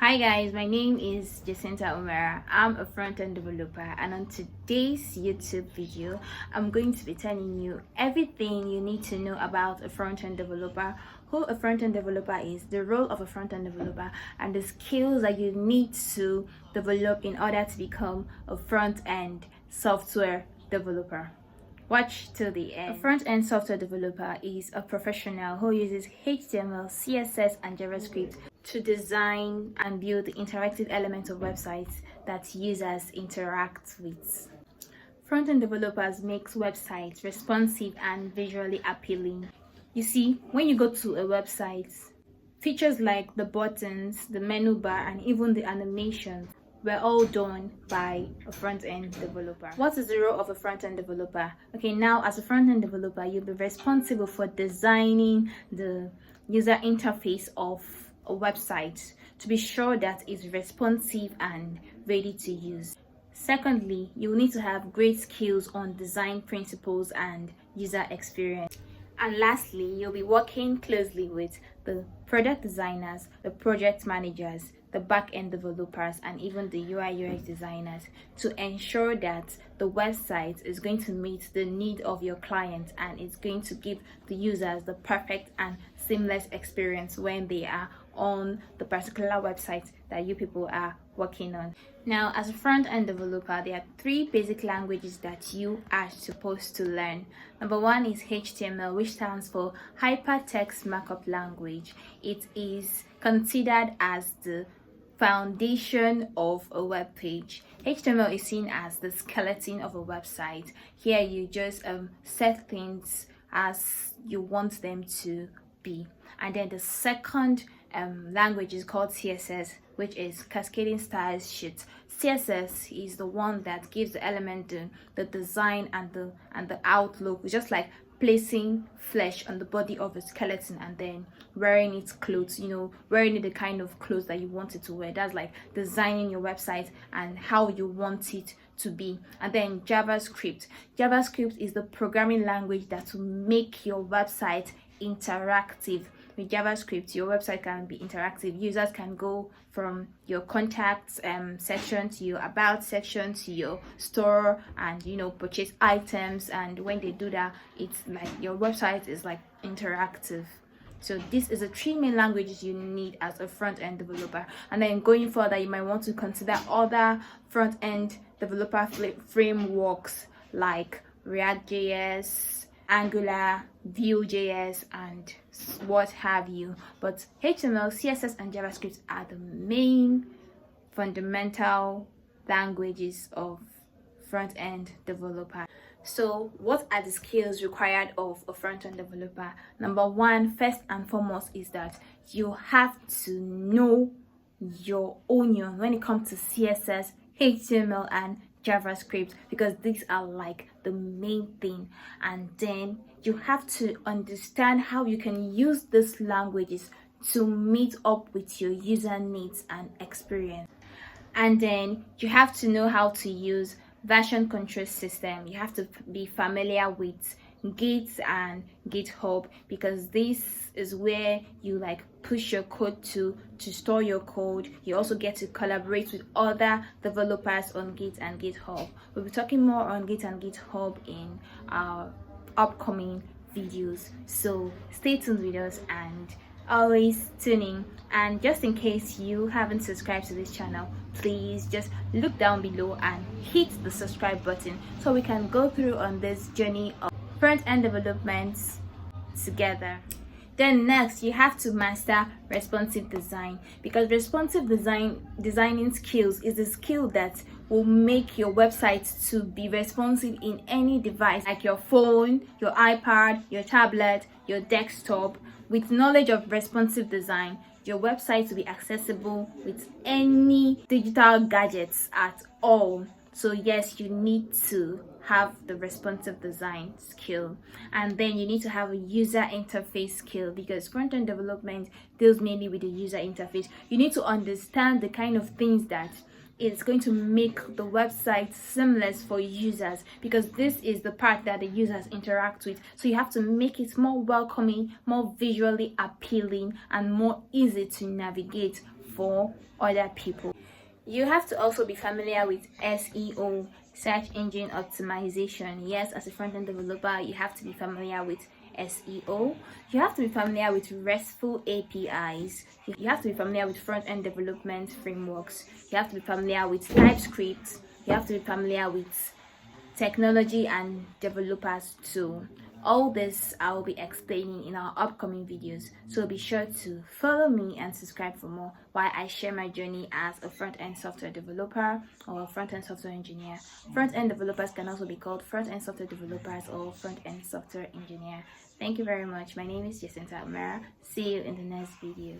Hi guys, my name is Jacinta Omera. I'm a front-end developer, and on today's YouTube video, I'm going to be telling you everything you need to know about a front-end developer, who a front-end developer is, the role of a front-end developer, and the skills that you need to develop in order to become a front-end software developer. Watch till the end. A front-end software developer is a professional who uses HTML, CSS, and JavaScript to design and build the interactive elements of websites that users interact with. Front-end developers make websites responsive and visually appealing. You see, when you go to a website, features like the buttons, the menu bar, and even the animations were all done by a front-end developer. What is the role of a front-end developer? Okay, now as a front-end developer, you'll be responsible for designing the user interface of a website to be sure that it's responsive and ready to use. Secondly, you will need to have great skills on design principles and user experience. And lastly, you'll be working closely with the product designers, the project managers, the back-end developers, and even the UI UX designers to ensure that the website is going to meet the need of your client and it's going to give the users the perfect and seamless experience when they are on the particular website that you people are working on. Now, as a front-end developer, there are three basic languages that you are supposed to learn. Number one is HTML, which stands for Hypertext Markup Language. It is considered as the foundation of a web page. HTML is seen as the skeleton of a website. Here you just set things as you want them to be. And then the second language is called CSS, which is Cascading Style Sheet. CSS is the one that gives the element the design and the outlook, just like placing flesh on the body of a skeleton and then wearing its clothes, wearing it the kind of clothes that you want it to wear. That's like designing your website and how you want it to be. And then JavaScript is the programming language that will make your website interactive. With JavaScript, your website can be interactive. Users can go from your contacts section to your about section to your store and purchase items, and when they do that, it's like your website is like interactive. So this is the three main languages you need as a front-end developer. And then going further, you might want to consider other front-end developer frameworks like React.js, Angular, Vue.js, and what have you. But HTML, CSS, and JavaScript are the main fundamental languages of front-end developer. So what are the skills required of a front-end developer? Number one, first and foremost, is that you have to know your onion when it comes to CSS, HTML, and JavaScript, because these are like the main thing. And then you have to understand how you can use these languages to meet up with your user needs and experience. And then you have to know how to use version control system. You have to be familiar with Git and GitHub, because this is where you like push your code to store your code. You also get to collaborate with other developers on Git and GitHub. We'll be talking more on Git and GitHub in our upcoming videos, so stay tuned with us and always tune in. And just in case you haven't subscribed to this channel, please just look down below and hit the subscribe button so we can go through on this journey of front-end developments together. Then next, you have to master responsive design, because responsive designing skills is a skill that will make your website to be responsive in any device, like your phone, your iPad, your tablet, your desktop. With knowledge of responsive design, your website will be accessible with any digital gadgets at all. So yes, you need to have the responsive design skill. And then you need to have a user interface skill, because front-end development deals mainly with the user interface. You need to understand the kind of things that it's going to make the website seamless for users, because this is the part that the users interact with. So you have to make it more welcoming, more visually appealing, and more easy to navigate for other people. You have to also be familiar with SEO, search engine optimization. Yes, as a front-end developer, you have to be familiar with SEO. You have to be familiar with RESTful APIs. You have to be familiar with front-end development frameworks. You have to be familiar with TypeScript. You have to be familiar with technology and developers too. All this I will be explaining in our upcoming videos, so be sure to follow me and subscribe for more while I share my journey as a front-end software developer or a front-end software engineer. Front-end developers can also be called front-end software developers or front-end software engineer. Thank you very much. My name is Jacinta Omera. See you in the next video.